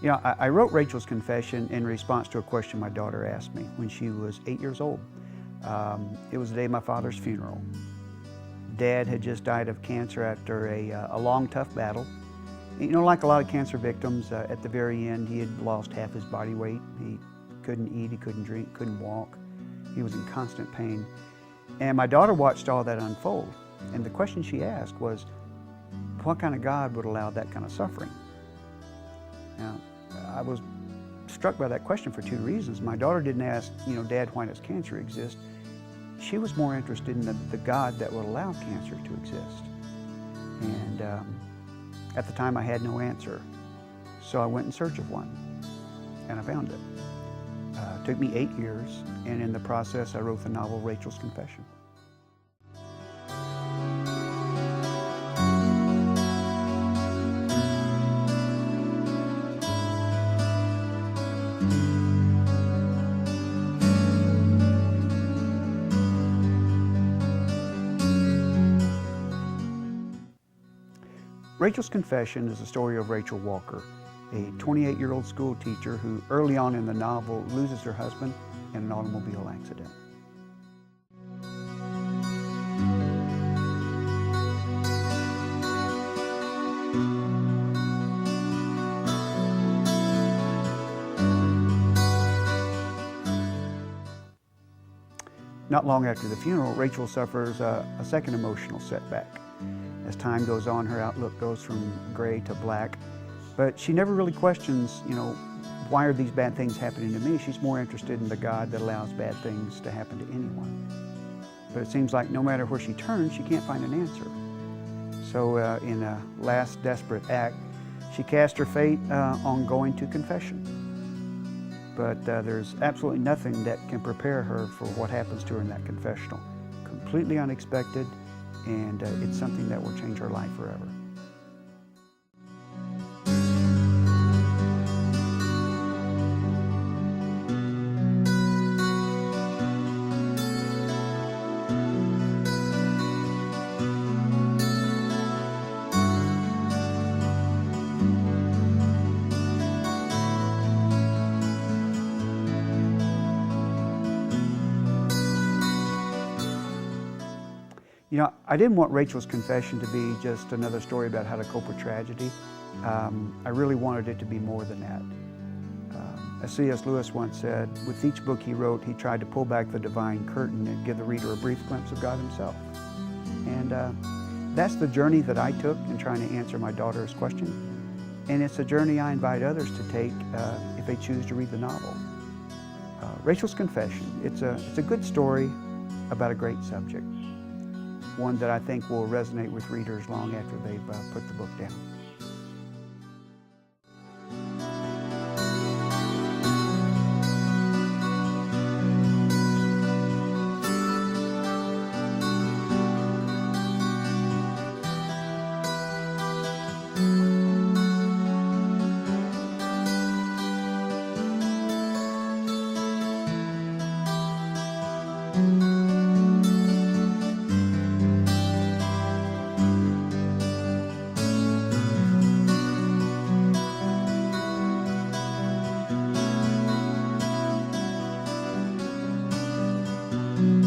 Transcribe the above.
I wrote Rachel's Confession in response to a question my daughter asked me when she was 8 years old. It was the day of my father's funeral. Dad had just died of cancer after a long, tough battle. Like a lot of cancer victims, at the very end, he had lost half his body weight. He couldn't eat, he couldn't drink, couldn't walk. He was in constant pain. And my daughter watched all that unfold. And the question she asked was, what kind of God would allow that kind of suffering? Now, I was struck by that question for two reasons. My daughter didn't ask, Dad, why does cancer exist? She was more interested in the God that would allow cancer to exist. And at the time, I had no answer. So I went in search of one, and I found it. It took me 8 years, and in the process, I wrote the novel Rachel's Confession. Rachel's Confession is the story of Rachel Walker, a 28-year-old school teacher who early on in the novel loses her husband in an automobile accident. Not long after the funeral, Rachel suffers a second emotional setback. As time goes on, her outlook goes from gray to black, but she never really questions, why are these bad things happening to me? She's more interested in the God that allows bad things to happen to anyone. But it seems like no matter where she turns, she can't find an answer. So in a last desperate act, she cast her fate on going to confession. But there's absolutely nothing that can prepare her for what happens to her in that confessional. Completely unexpected, and it's something that will change her life forever. I didn't want Rachel's Confession to be just another story about how to cope with tragedy. I really wanted it to be more than that. As C.S. Lewis once said, with each book he wrote, he tried to pull back the divine curtain and give the reader a brief glimpse of God himself. And that's the journey that I took in trying to answer my daughter's question. And it's a journey I invite others to take if they choose to read the novel. Rachel's Confession, it's a good story about a great subject. One that I think will resonate with readers long after they've put the book down. you.